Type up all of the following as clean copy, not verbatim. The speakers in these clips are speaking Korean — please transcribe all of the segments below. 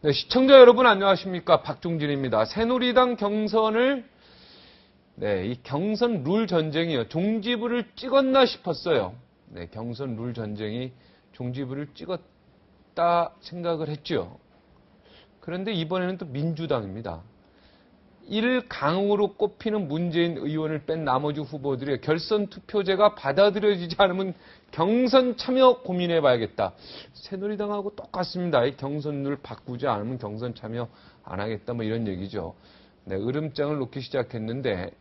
네, 시청자 여러분 안녕하십니까? 박종진입니다. 새누리당 경선을 이 경선 룰 전쟁이요. 종지부를 찍었나 싶었어요. 네, 경선 룰 전쟁이 종지부를 찍었다 생각을 했죠. 그런데 이번에는 또 민주당입니다. 1강으로 꼽히는 문재인 의원을 뺀 나머지 후보들의 결선 투표제가 받아들여지지 않으면 경선 참여 고민해봐야겠다. 새누리당하고 똑같습니다. 이 경선룰 바꾸지 않으면 경선 참여 안 하겠다. 뭐 이런 얘기죠. 네, 으름장을 놓기 시작했는데,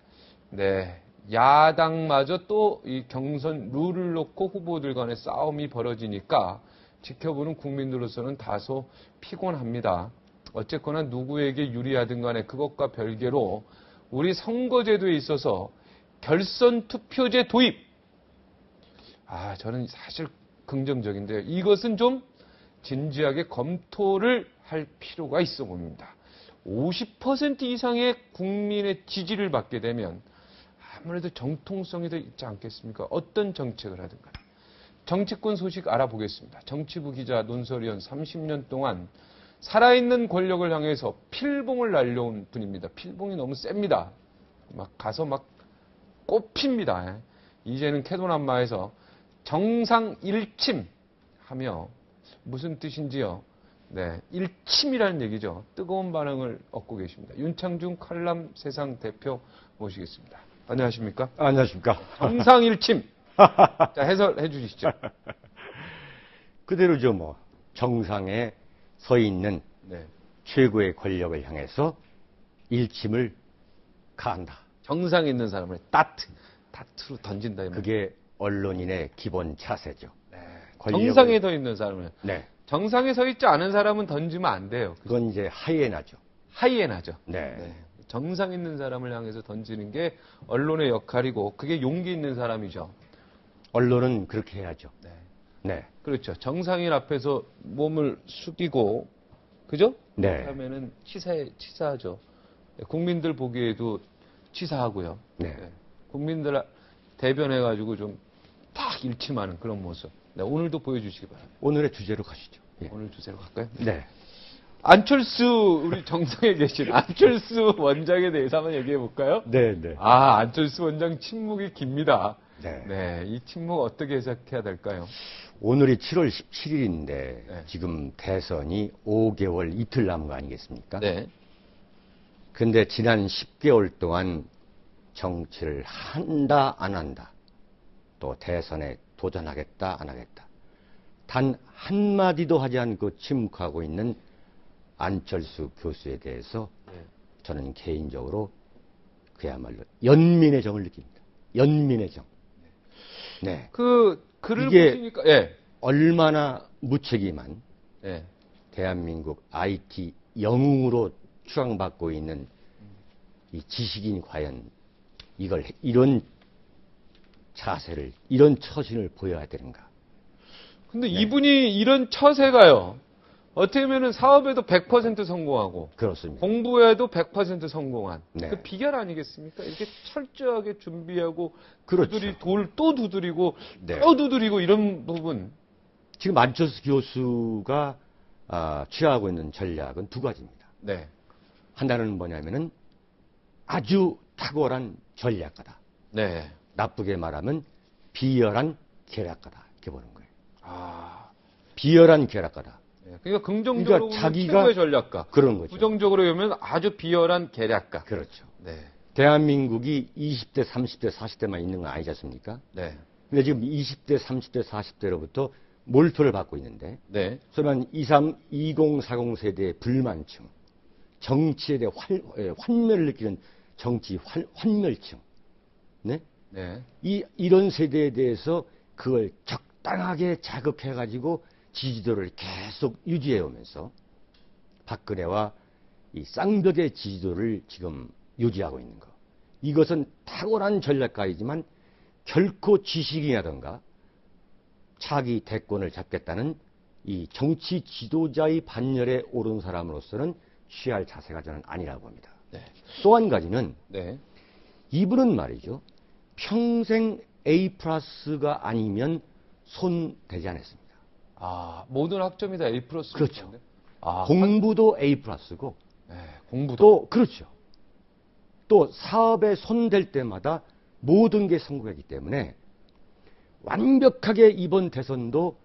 야당마저 또 이 경선 룰을 놓고 후보들 간의 싸움이 벌어지니까 지켜보는 국민들로서는 다소 피곤합니다. 어쨌거나 누구에게 유리하든 간에 그것과 별개로 우리 선거제도에 있어서 결선 투표제 도입. 저는 사실 긍정적인데요. 이것은 좀 진지하게 검토를 할 필요가 있어 봅니다. 50% 이상의 국민의 지지를 받게 되면 아무래도 정통성이 더 있지 않겠습니까? 어떤 정책을 하든 간에. 정치권 소식 알아보겠습니다. 정치부 기자 논설위원 30년 동안 살아있는 권력을 향해서 필봉을 날려온 분입니다. 필봉이 너무 셉니다. 가서 꼽힙니다. 이제는 캐도남마에서 정상 일침 하며 무슨 뜻인지요? 일침이라는 얘기죠. 뜨거운 반응을 얻고 계십니다. 윤창중 칼럼 세상 대표 모시겠습니다. 안녕하십니까? 안녕하십니까? 정상 일침. 자, 해설해 주시죠. 그대로죠, 뭐. 정상에 서 있는 최고의 권력을 향해서 일침을 가한다. 정상에 있는 사람을 따트로 던진다. 그게 언론인의 기본 자세죠. 정상에 서 있는 사람은. 네. 정상에 서 있지 않은 사람은 던지면 안 돼요. 그건 이제 하이에나죠. 하이에나죠. 네. 정상 있는 사람을 향해서 던지는 게 언론의 역할이고 그게 용기 있는 사람이죠. 언론은 그렇게 해야죠. 네. 그렇죠. 정상인 앞에서 몸을 숙이고, 그죠? 네. 그러면은 치사하죠. 국민들 보기에도 치사하고요. 국민들 대변해가지고 좀 딱 일침하는 그런 모습. 오늘도 보여주시기 바랍니다. 오늘의 주제로 가시죠. 오늘 주제로 갈까요? 네. 안철수, 우리 정상에 계신 안철수 원장에 대해서 한번 얘기해 볼까요? 네. 안철수 원장 침묵이 깁니다. 네. 이 침묵 어떻게 해석해야 될까요? 오늘이 7월 17일인데 지금 대선이 5개월 이틀 남은 거 아니겠습니까? 근데 지난 10개월 동안 정치를 한다 안 한다, 또 대선에 도전하겠다 안 하겠다, 단 한마디도 하지 않고 침묵하고 있는 안철수 교수에 대해서 저는 개인적으로 그야말로 연민의 정을 느낍니다. 연민의 정. 그 글을 이게 보시니까 얼마나 무책임한 대한민국 IT 영웅으로 추앙받고 있는 이 지식인이 과연 이런 자세를, 이런 처신을 보여야 되는가? 근데 이분이 이런 처세가요. 어떻게 보면 사업에도 100% 성공하고 그렇습니다. 공부에도 100% 성공한 네. 그 비결 아니겠습니까? 이렇게 철저하게 준비하고 그렇죠. 돌 또 두드리고 네. 또 두드리고 이런 부분. 지금 안철수 교수가 취하고 있는 전략은 두 가지입니다. 하나는 뭐냐면은 아주 탁월한 전략가다. 나쁘게 말하면 비열한 계략가다. 이렇게 보는 거예요. 비열한 계략가다. 그러니까 긍정적으로 보면 자기가 최고의 전략가, 그런 거죠. 부정적으로 보면 아주 비열한 계략가. 그렇죠. 대한민국이 20대, 30대, 40대만 있는 건 아니지 않습니까? 근데 지금 20대, 30대, 40대로부터 몰표를 받고 있는데, 소위 말하는 2040 세대의 불만층, 정치에 대해 환멸을 느끼는 정치 환멸층, 이런 세대에 대해서 그걸 적당하게 자극해가지고 지지도를 계속 유지해 오면서 박근혜와 이 쌍벽의 지지도를 지금 유지하고 있는 거. 이것은 탁월한 전략가이지만 결코 지식이라든가 차기 대권을 잡겠다는 이 정치 지도자의 반열에 오른 사람으로서는 취할 자세가 저는 아니라고 봅니다. 또 한 가지는 이분은 말이죠. 평생 A+가 아니면 손 대지 않았습니다. 모든 학점이 다 A+. 그렇죠. 공부도 A 플러스고, 네, 공부도. 또, 그렇죠. 또 사업에 손댈 때마다 모든 게 성공했기 때문에 완벽하게 이번 대선도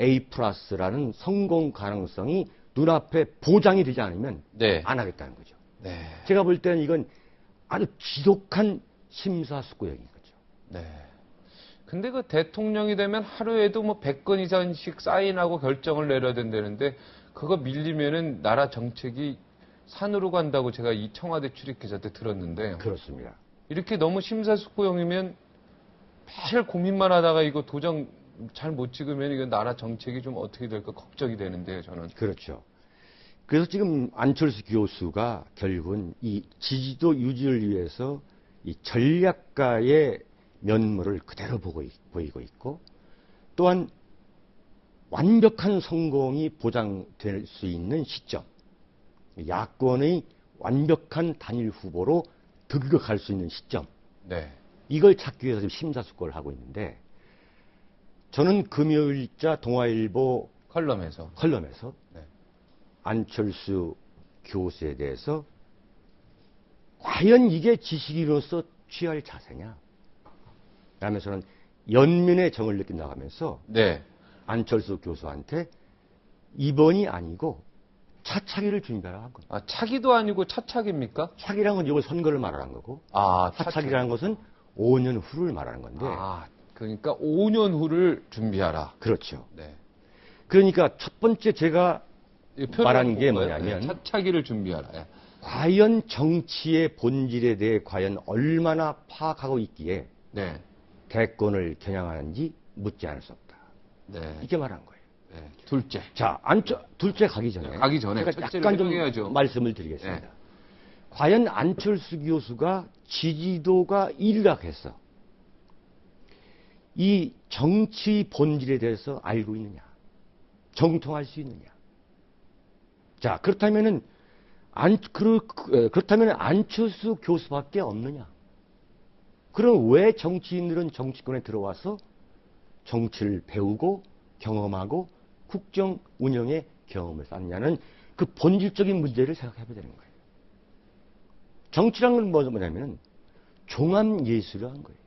A 플러스라는 성공 가능성이 눈앞에 보장이 되지 않으면 네. 안 하겠다는 거죠. 네. 제가 볼 때는 이건 아주 지독한 심사숙고형인 거죠. 네. 근데 그 대통령이 되면 하루에도 뭐 100건 이상씩 사인하고 결정을 내려야 된다는데 그거 밀리면은 나라 정책이 산으로 간다고 제가 이 청와대 출입기자 때 들었는데. 그렇습니다. 이렇게 너무 심사숙고형이면 매일 고민만 하다가 이거 도장 잘 못 찍으면 이거 나라 정책이 좀 어떻게 될까 걱정이 되는데요, 저는. 그렇죠. 그래서 지금 안철수 교수가 결국은 이 지지도 유지를 위해서 이 전략가의 면모를 그대로 보이고 있고, 또한 완벽한 성공이 보장될 수 있는 시점, 야권의 완벽한 단일 후보로 득극할 수 있는 시점, 네. 이걸 찾기 위해서 지금 심사숙고를 하고 있는데, 저는 금요일자 동아일보 컬럼에서 네. 안철수 교수에 대해서 과연 이게 지식인으로서 취할 자세냐 라면서는 연민의 정을 느낀다고 하면서 네. 안철수 교수한테 이번이 아니고 차차기를 준비하라고 한 겁니다. 차기도 아니고 차차기입니까? 차기라는 건 이걸 선거를 말하는 거고, 차차기라는 것은 5년 후를 말하는 건데. 그러니까 5년 후를 준비하라. 그렇죠. 네. 그러니까 첫 번째 제가 말한 게 뭐냐면, 차차기를 준비하라. 예. 과연 정치의 본질에 대해 과연 얼마나 파악하고 있기에 네. 대권을 겨냥하는지 묻지 않을 수 없다. 네. 이렇게 말한 거예요. 네. 둘째. 자, 둘째 가기 전에 제가 약간 좀 해야죠. 말씀을 드리겠습니다. 네. 과연 안철수 교수가 지지도가 일락해서 이 정치 본질에 대해서 알고 있느냐, 정통할 수 있느냐. 자, 그렇다면은 그렇다면 안철수 교수밖에 없느냐? 그럼 왜 정치인들은 정치권에 들어와서 정치를 배우고 경험하고 국정 운영의 경험을 쌓느냐는 그 본질적인 문제를 생각해 봐야 되는 거예요. 정치란 건 뭐냐면 종합예술이라는 거예요.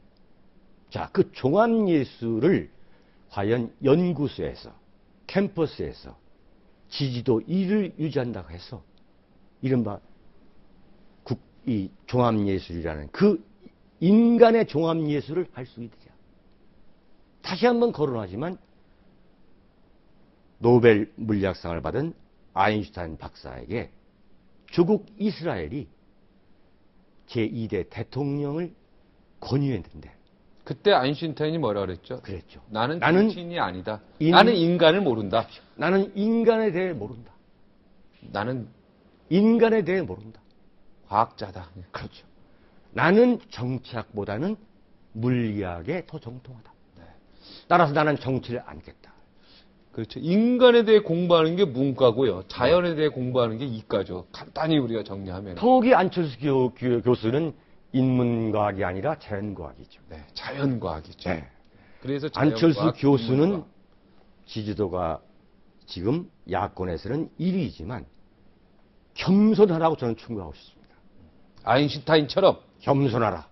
자, 그 종합예술을 과연 연구소에서, 캠퍼스에서 지지도 1을 유지한다고 해서 이른바 이 종합예술이라는 그 인간의 종합예술을 할 수 있느냐. 다시 한번 거론하지만 노벨 물리학상을 받은 아인슈타인 박사에게 조국 이스라엘이 제2대 대통령을 권유했는데, 그때 아인슈타인이 뭐라 그랬죠? 그랬죠. 나는 정치인이 아니다. 나는 인간을 모른다. 나는 인간에 대해 모른다. 나는 인간에 대해 모른다. 과학자다. 그렇죠. 나는 정치학보다는 물리학에 더 정통하다. 네. 따라서 나는 정치를 안겠다. 그렇죠. 인간에 대해 공부하는 게 문과고요. 자연에 대해 공부하는 게 이과죠. 간단히 우리가 정리하면. 더욱이 안철수 교수는 인문과학이 아니라 자연과학이죠. 네, 자연과학이죠. 네. 그래서 안철수 교수는 인문과학. 지지도가 지금 야권에서는 1위이지만 겸손하라고 저는 충고하고 싶습니다. 아인슈타인처럼 겸손하라.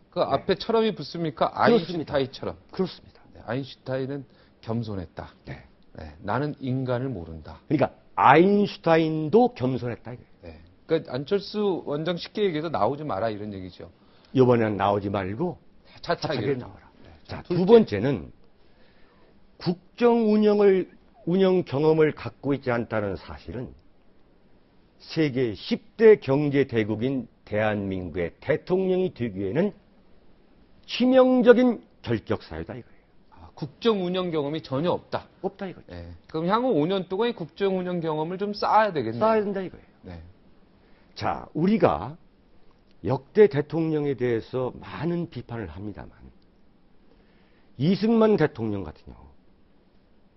그 네. 앞에 처럼이 붙습니까? 아인슈타인처럼. 그렇습니다. 네, 아인슈타인은 겸손했다. 네. 네, 나는 인간을 모른다. 그러니까 아인슈타인도 겸손했다. 네. 그러니까 안철수 원장 쉽게 얘기해서 나오지 마라 이런 얘기죠. 이번에는 나오지 말고 차차기를 나와라. 네. 자, 두 번째는 국정 운영 경험을 갖고 있지 않다는 사실은 세계 10대 경제 대국인 대한민국의 대통령이 되기에는 치명적인 결격사유다 이거예요. 국정 운영 경험이 전혀 없다. 없다 이거죠. 네. 그럼 향후 5년 동안 국정 운영 경험을 좀 쌓아야 되겠네요. 쌓아야 된다 이거예요. 네. 자, 우리가 역대 대통령에 대해서 많은 비판을 합니다만 이승만 대통령 같은 경우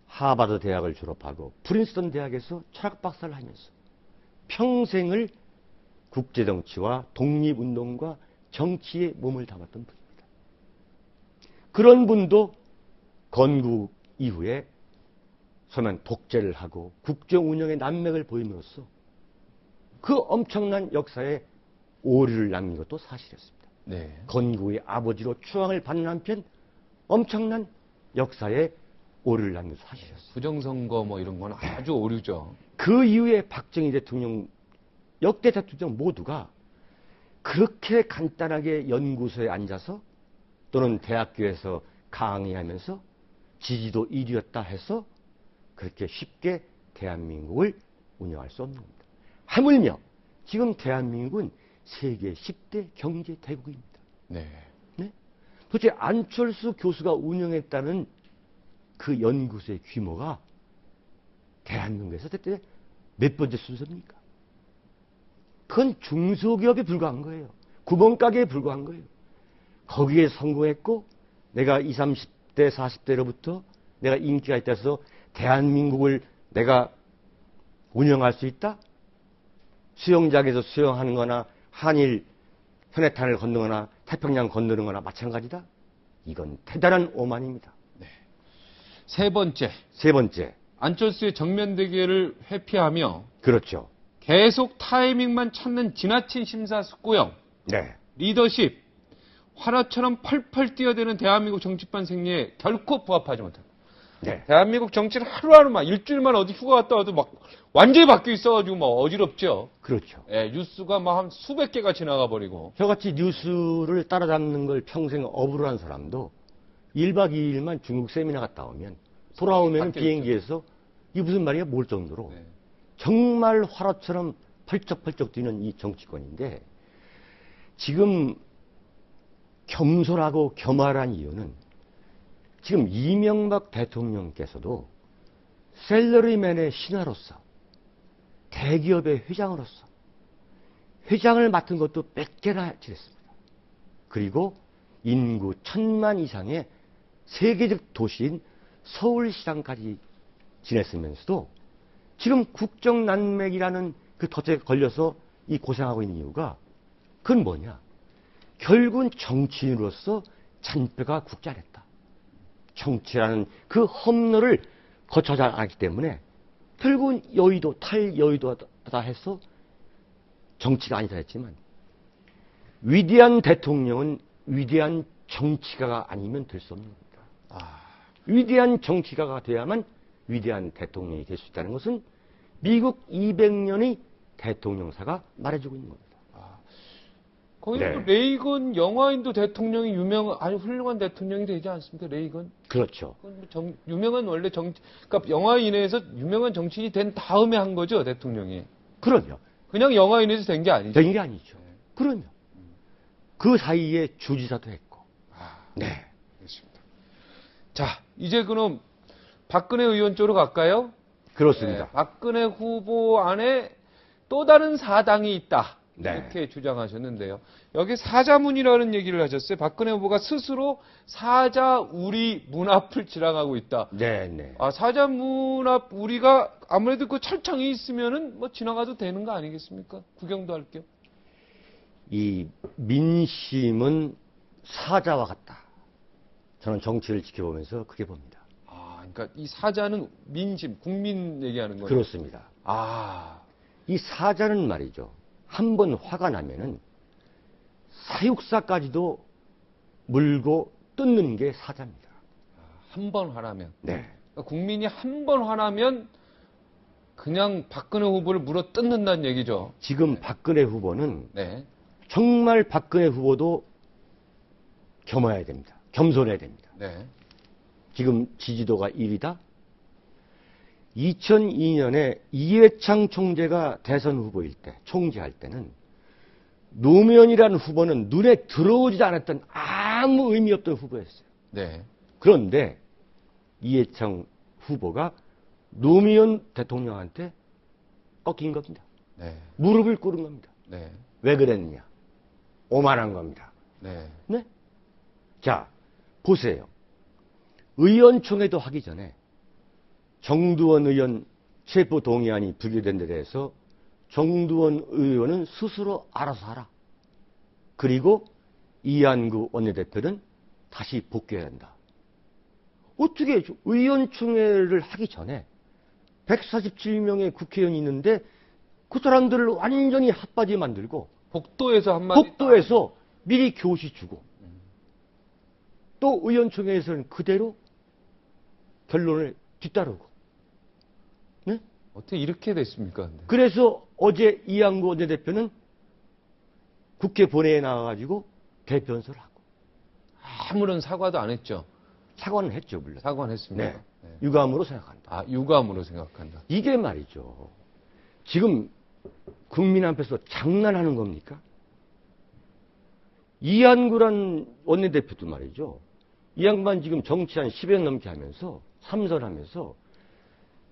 하버드 대학을 졸업하고 프린스턴 대학에서 철학 박사를 하면서 평생을 국제정치와 독립운동과 정치에 몸을 담았던 분입니다. 그런 분도 건국 이후에 소면 독재를 하고 국정 운영의 난맥을 보임으로써 그 엄청난 역사에 오류를 남긴 것도 사실이었습니다. 네. 건국의 아버지로 추앙을 받는 한편 엄청난 역사에 오류를 남긴 것도 사실이었습니다. 부정선거 뭐 이런 건 아주 오류죠. 그 이후에 박정희 대통령, 역대 대통령 모두가 그렇게 간단하게 연구소에 앉아서 또는 대학교에서 강의하면서 지지도 1위였다 해서 그렇게 쉽게 대한민국을 운영할 수 없는 겁니다. 하물며 지금 대한민국은 세계 10대 경제대국입니다. 네. 네? 도대체 안철수 교수가 운영했다는 그 연구소의 규모가 대한민국에서 그때 몇 번째 순서입니까? 그건 중소기업에 불과한 거예요. 구멍가게에 불과한 거예요. 거기에 성공했고 내가 20, 30대, 40대로부터 내가 인기가 있다 해서 대한민국을 내가 운영할 수 있다? 수영장에서 수영하는 거나 한일 현해탄을 건너거나 태평양 건너는 거나 마찬가지다? 이건 대단한 오만입니다. 네. 세 번째. 안철수의 정면 대결을 회피하며 그렇죠. 계속 타이밍만 찾는 지나친 심사숙고형. 네. 리더십. 화라처럼 펄펄 뛰어대는 대한민국 정치판 생리에 결코 부합하지 못합니다. 네. 대한민국 정치는 하루하루만 일주일만 어디 휴가 갔다 와도 막 완전히 바뀌어 있어가지고 뭐 어지럽죠. 그렇죠. 예, 뉴스가 막 한 수백 개가 지나가 버리고. 저같이 뉴스를 따라잡는 걸 평생 업으로 한 사람도 1박 2일만 중국 세미나 갔다 오면 돌아오면 비행기에서 이게 무슨 말이야 몰 정도로 네. 정말 화라처럼 펄쩍펄쩍 뛰는 이 정치권인데 지금 겸손하고 겸허한 이유는 지금 이명박 대통령께서도 셀러리맨의 신하로서 대기업의 회장으로서 회장을 맡은 것도 몇 개나 지냈습니다. 그리고 인구 1000만 이상의 세계적 도시인 서울시장까지 지냈으면서도 지금 국정난맥이라는 그 덫에 걸려서 이 고생하고 있는 이유가 그건 뭐냐? 결국은 정치인으로서 잔뼈가 굳지 않았다. 정치라는 그 험로를 거쳐지 않았기 때문에 결국은 여의도, 탈여의도다 해서 정치가 아니다 했지만 위대한 대통령은 위대한 정치가가 아니면 될 수 없는 겁니다. 위대한 정치가가 돼야만 위대한 대통령이 될 수 있다는 것은 미국 200년의 대통령사가 말해주고 있는 겁니다. 거기 네. 또 레이건 영화인도 대통령이 아주 훌륭한 대통령이 되지 않습니까? 레이건. 그렇죠. 유명한 원래 그러니까 영화인에서 유명한 정치인이 된 다음에 한 거죠, 대통령이. 그럼요. 그냥 영화인에서 된 게 아니죠. 된 게 아니죠. 그럼요. 그 사이에 주지사도 했고. 네. 그렇습니다. 자, 이제 그럼 박근혜 의원 쪽으로 갈까요? 그렇습니다. 네, 박근혜 후보 안에 또 다른 사당이 있다. 네. 이렇게 주장하셨는데요. 여기 사자문이라는 얘기를 하셨어요. 박근혜 후보가 스스로 사자 우리 문 앞을 지나가고 있다. 네, 네. 사자 문 앞 우리가 아무래도 그 철창이 있으면은 뭐 지나가도 되는 거 아니겠습니까? 구경도 할 겸. 이 민심은 사자와 같다. 저는 정치를 지켜보면서 그게 봅니다. 그러니까 이 사자는 민심, 국민 얘기하는 거예요. 그렇습니다. 이 사자는 말이죠. 한 번 화가 나면은 사육사까지도 물고 뜯는 게 사자입니다. 한 번 화나면. 네. 그러니까 국민이 한 번 화나면 그냥 박근혜 후보를 물어 뜯는다는 얘기죠. 지금 네. 박근혜 후보는 네. 정말 박근혜 후보도 겸해야 됩니다. 겸손해야 됩니다. 네. 지금 지지도가 1위다. 2002년에 이회창 총재가 대선 후보일 때, 총재할 때는 노무현이라는 후보는 눈에 들어오지도 않았던 아무 의미 없던 후보였어요. 네. 그런데 이회창 후보가 노무현 대통령한테 꺾인 겁니다. 네. 무릎을 꿇은 겁니다. 네. 왜 그랬느냐? 오만한 겁니다. 네. 네? 자, 보세요. 의원총회도 하기 전에 정두원 의원 체포 동의안이 부결된 데 대해서 정두원 의원은 스스로 알아서 하라. 그리고 이한구 원내대표는 다시 복귀해야 한다. 어떻게 의원총회를 하기 전에 147명의 국회의원이 있는데 그 사람들을 완전히 핫바지 만들고 복도에서 한마디 복도에서 미리 교시 주고 또 의원총회에서는 그대로 결론을 뒤따르고. 네? 어떻게 이렇게 됐습니까? 근데. 그래서 어제 이양구 원내대표는 국회 본회의에 나와가지고 대변서를 하고. 아무런 사과도 안 했죠. 사과는 했죠, 물론. 사과는 했습니다. 네. 네. 유감으로 생각한다. 아, 유감으로 생각한다. 이게 말이죠. 지금 국민 앞에서 장난하는 겁니까? 이한구란 원내대표도 말이죠. 이 양반 지금 정치 한 10년 넘게 하면서, 삼선하면서,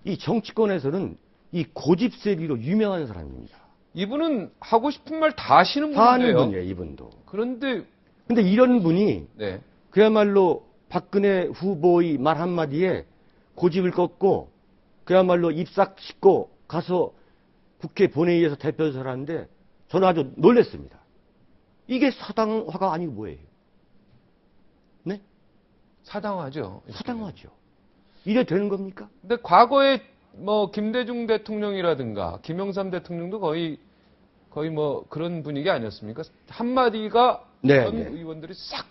이 정치권에서는 이 고집세기로 유명한 사람입니다. 이분은 하고 싶은 말 다 하시는 다 하는 분이에요. 분이에요, 이분도. 그런데 이런 분이 네. 그야말로 박근혜 후보의 말 한마디에 고집을 꺾고 그야말로 입싹 씻고 가서 국회 본회의에서 대표서를 하는데 저는 아주 놀랐습니다. 이게 사당화가 아니고 뭐예요? 네? 사당화죠. 사당화죠. 이래 되는 겁니까? 근데 과거에 뭐 김대중 대통령이라든가 김영삼 대통령도 거의 뭐 그런 분위기 아니었습니까? 한마디가 네, 전 네. 의원들이 싹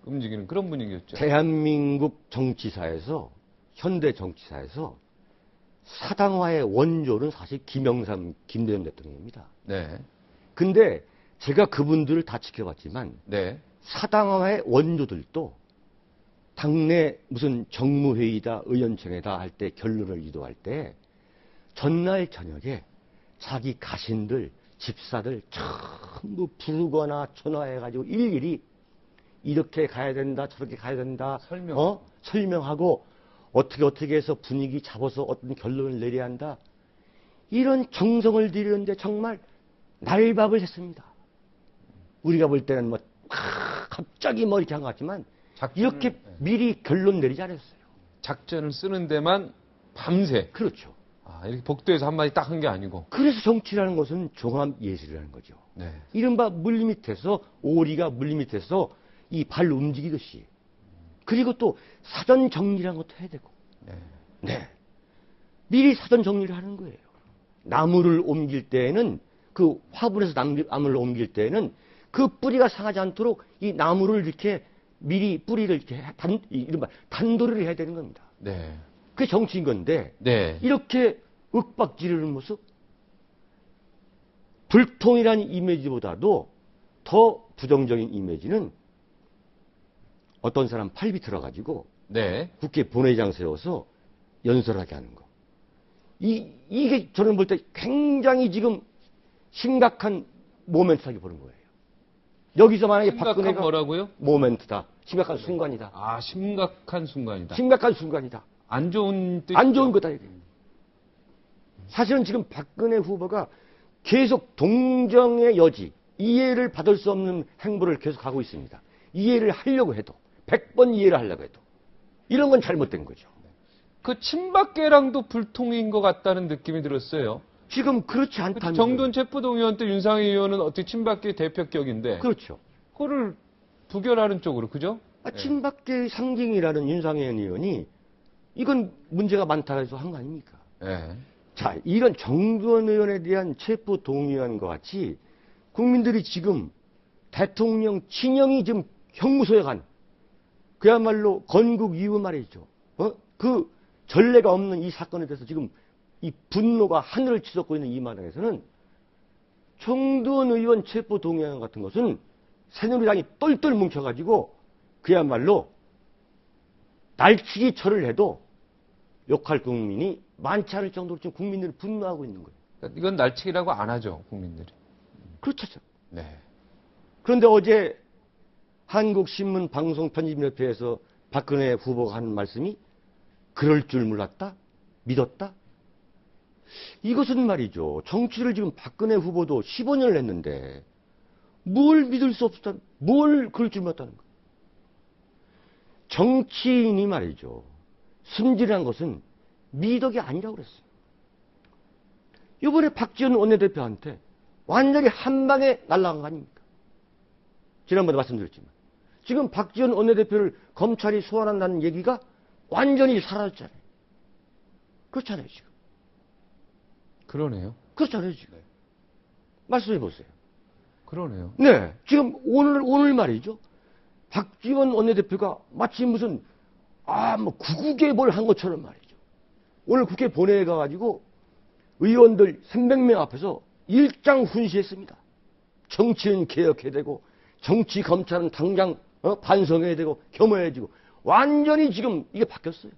움직이는 그런 분위기였죠. 대한민국 정치사에서, 현대 정치사에서 사당화의 원조는 사실 김영삼, 김대중 대통령입니다. 네. 근데 제가 그분들을 다 지켜봤지만 네. 사당화의 원조들도 당내 무슨 정무회의다, 의원총회다 할 때 결론을 유도할 때 전날 저녁에 자기 가신들, 집사들 전부 부르거나 전화해가지고 일일이 이렇게 가야 된다, 저렇게 가야 된다, 설명하고 어떻게 해서 분위기 잡아서 어떤 결론을 내려야 한다. 이런 정성을 들이는데 정말 날밥을 했습니다. 우리가 볼 때는 뭐 갑자기 뭐 이렇게 한 것 같지만 이렇게 미리 결론 내리지 않았어요. 작전을 쓰는 데만 밤새. 그렇죠. 아, 이렇게 복도에서 한마디 딱 한 게 아니고. 그래서 정치라는 것은 종합예술이라는 거죠. 네. 이른바 물밑에서, 오리가 물밑에서 이 발 움직이듯이. 그리고 또 사전 정리라는 것도 해야 되고. 네. 네. 미리 사전 정리를 하는 거예요. 나무를 옮길 때에는, 그 화분에서 나무를 옮길 때에는 그 뿌리가 상하지 않도록 이 나무를 이렇게 미리 뿌리를 이렇게 이른바 단도리를 해야 되는 겁니다. 네. 그게 정치인 건데, 네. 이렇게 윽박지르는 모습, 불통이라는 이미지보다도 더 부정적인 이미지는 어떤 사람 팔 비틀어 가지고 네. 국회 본회의장 세워서 연설하게 하는 거. 이게 저는 볼 때 굉장히 지금 심각한 모멘트하게 보는 거예요. 여기서 만약에 박근혜가 뭐라고요? 모멘트다. 심각한 순간이다. 아, 심각한 순간이다. 심각한 순간이다. 안 좋은 뜻. 안 좋은 거다. 이게. 사실은 지금 박근혜 후보가 계속 동정의 여지, 이해를 받을 수 없는 행보를 계속 하고 있습니다. 이해를 하려고 해도, 100번 이해를 하려고 해도. 이런 건 잘못된 거죠. 그 친박계랑도 불통인 것 같다는 느낌이 들었어요. 지금 그렇지 않다면. 정돈 체포동의원 때 윤상희 의원은 어떻게 친박계 대표격인데. 그렇죠. 그거를 부결하는 쪽으로, 그죠? 친박계 상징이라는 윤상현 의원이 이건 문제가 많다 해서 한 거 아닙니까? 네. 자, 이런 정두원 의원에 대한 체포 동의안과 같이 국민들이 지금 대통령 친형이 지금 형무소에 간 그야말로 건국 이후 말이죠. 그 전례가 없는 이 사건에 대해서 지금 이 분노가 하늘을 치솟고 있는 이 마당에서는 정두원 의원 체포 동의안 같은 것은 새누리당이 똘똘 뭉쳐가지고 그야말로 날치기 철을 해도 욕할 국민이 많지 않을 정도로 지금 국민들이 분노하고 있는 거예요. 이건 날치기라고 안 하죠, 국민들이. 그렇죠. 네. 그런데 어제 한국신문 방송편집협회에서 박근혜 후보가 하는 말씀이 그럴 줄 몰랐다? 믿었다? 이것은 말이죠. 정치를 지금 박근혜 후보도 15년을 했는데 뭘 믿을 수 없었다? 뭘 그럴 줄 몰랐다는 거예요. 정치인이 말이죠. 순진한 것은 미덕이 아니라고 그랬어요. 이번에 박지원 원내대표한테 완전히 한 방에 날아간 거 아닙니까? 지난번에 말씀드렸지만. 지금 박지원 원내대표를 검찰이 소환한다는 얘기가 완전히 사라졌잖아요. 그렇잖아요, 지금. 그러네요. 그렇잖아요, 지금. 네. 말씀해 보세요. 그러네요. 네. 지금 오늘 말이죠. 박지원 원내대표가 마치 무슨, 뭐, 구국에 뭘 한 것처럼 말이죠. 오늘 국회 보내가가지고 의원들 300명 앞에서 일장 훈시했습니다. 정치는 개혁해야 되고, 정치 검찰은 당장 반성해야 되고, 겸허해지고, 완전히 지금 이게 바뀌었어요.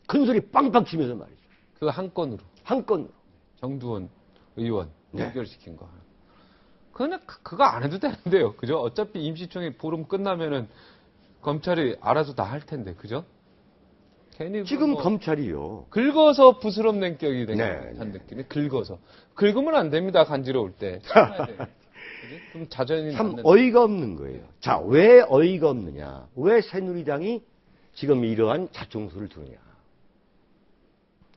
큰 소리 빵빵 치면서 말이죠. 그 한 건으로. 한 건으로. 정두원 의원 네. 연결시킨 거. 그냥 그거 안 해도 되는데요. 그죠? 어차피 임시총회 보름 끝나면은 검찰이 알아서 다 할 텐데. 그죠? 괜히 지금 뭐 검찰이요. 긁어서 부스럼낸 격이 된 네, 듯한 느낌이 긁어서. 긁으면 안 됩니다. 간지러울 때. 참아야 돼. 그럼 자전이 참 남는 어이가 없는 거예요. 자, 왜 어이가 없느냐? 왜 새누리당이 지금 이러한 자충수를 두느냐?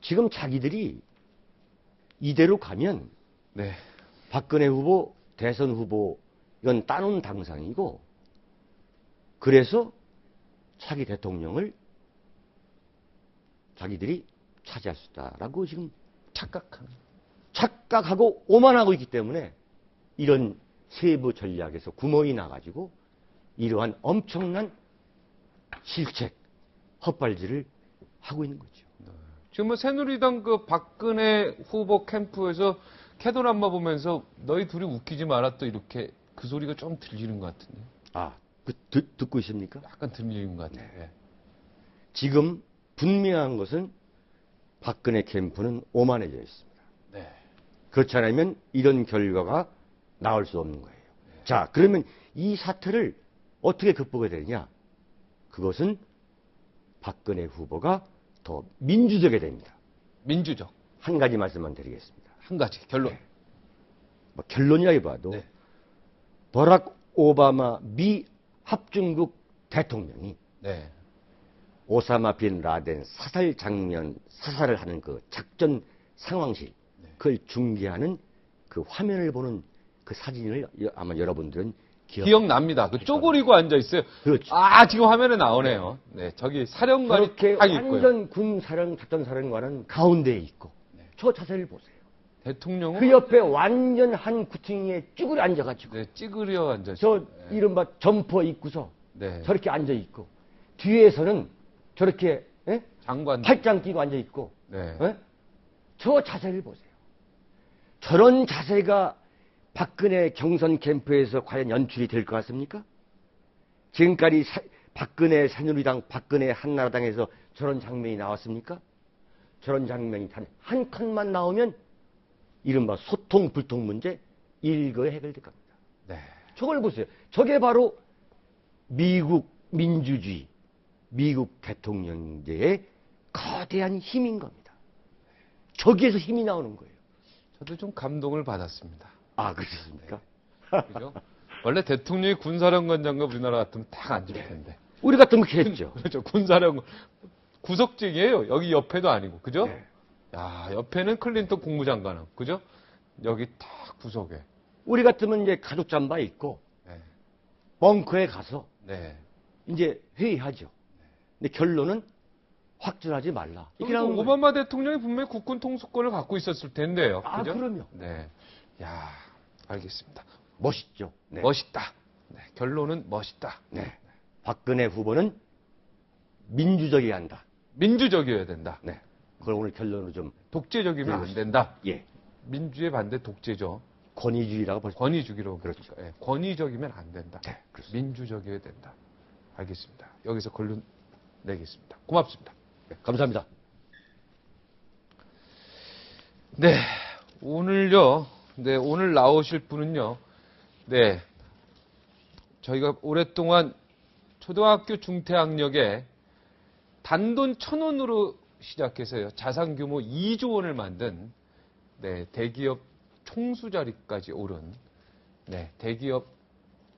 지금 자기들이 이대로 가면 네. 박근혜 후보, 대선 후보 이건 따놓은 당상이고 그래서 차기 대통령을 자기들이 차지할 수 있다라고 지금 착각하고 오만하고 있기 때문에 이런 세부 전략에서 구멍이 나가지고 이러한 엄청난 실책, 헛발질을 하고 있는 거죠. 지금 뭐 새누리당 그 박근혜 후보 캠프에서 캐도남마 보면서 너희 둘이 웃기지 마라 또 이렇게 그 소리가 좀 들리는 것 같은데. 듣고 있습니까? 약간 들리는 것 같아요. 네. 지금 분명한 것은 박근혜 캠프는 오만해져 있습니다. 네. 그렇지 않으면 이런 결과가 나올 수 없는 거예요. 네. 자, 그러면 이 사태를 어떻게 극복해야 되느냐? 그것은 박근혜 후보가 더 민주적이 됩니다. 민주적. 한 가지 말씀만 드리겠습니다. 한 가지 결론. 네. 뭐 결론이라기봐도 네. 버락 오바마 미 합중국 대통령이 네. 오사마 빈 라덴 사살을 하는 그 작전 상황실, 네. 그걸 중계하는 그 화면을 보는 그 사진을 아마 여러분들은 기억납니다. 그 쪼그리고 앉아 있어요. 그렇죠. 지금 화면에 나오네요. 네, 저기 사령관이 저렇게 딱 있고요. 완전 작전 사령관은 가운데에 있고, 네. 저 자세를 보세요. 대통령은 그 옆에 완전 한 구층에 쭈그려 앉아가지고, 네, 찌그려 앉아. 저 이른바 점퍼 입고서 네. 저렇게 앉아 있고, 뒤에서는 저렇게 장관 팔짱 끼고 앉아 있고, 네. 저 자세를 보세요. 저런 자세가 박근혜 경선 캠프에서 과연 연출이 될 것 같습니까? 지금까지 박근혜 새누리당, 박근혜 한나라당에서 저런 장면이 나왔습니까? 저런 장면이 단 한 컷만 나오면 이른바 소통, 불통 문제 일거에 해결될 겁니다. 네. 저걸 보세요. 저게 바로 미국 민주주의, 미국 대통령제의 거대한 힘인 겁니다. 저기에서 힘이 나오는 거예요. 저도 좀 감동을 받았습니다. 그렇습니까? 네. 그죠? 원래 대통령이 군사령관장과 우리나라 같으면 딱 앉을 텐데. 우리 같으면 그랬죠. 그렇죠. 군사령관. 구석직이에요. 여기 옆에도 아니고. 그죠? 네. 야, 옆에는 클린턴 국무장관은. 그죠? 여기 딱 구석에. 우리 같으면 이제 가족 잠바 입고, 네. 벙커에 가서, 네. 이제 회의하죠. 근데 결론은 확전하지 말라. 이게 오바마 대통령이 분명히 국군 통수권을 갖고 있었을 텐데요. 그죠? 그럼요. 네. 야, 알겠습니다. 멋있죠. 네. 멋있다. 네. 결론은 멋있다. 네. 박근혜 후보는 민주적이어야 한다. 민주적이어야 된다. 네. 그걸 오늘 결론으로 좀. 독재적이면 안 된다. 예. 민주의 반대 독재죠. 권위주의라고 볼수 권위주기로. 그렇죠. 네. 권위적이면 안 된다. 네, 그렇습니다. 민주적이어야 된다. 알겠습니다. 여기서 결론 내겠습니다. 고맙습니다. 네, 감사합니다. 네. 오늘요. 네, 오늘 나오실 분은요. 네. 저희가 오랫동안 초등학교 중퇴학력에 단돈 1,000원으로 시작해서요. 자산 규모 2조 원을 만든 네, 대기업 총수 자리까지 오른 네, 대기업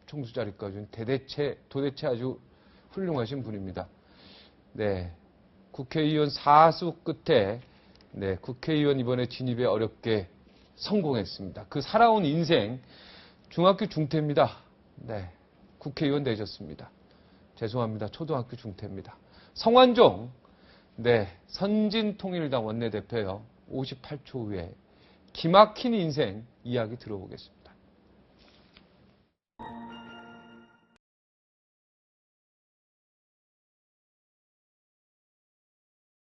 총수 자리까지 오른 도대체 아주 훌륭하신 분입니다. 네. 국회의원 4수 끝에 네, 국회의원 이번에 진입에 어렵게 성공했습니다. 그 살아온 인생 중학교 중퇴입니다. 네, 국회의원 되셨습니다. 죄송합니다. 초등학교 중퇴입니다. 성완종, 네, 선진통일당 원내대표요. 58초 후에 기막힌 인생 이야기 들어보겠습니다.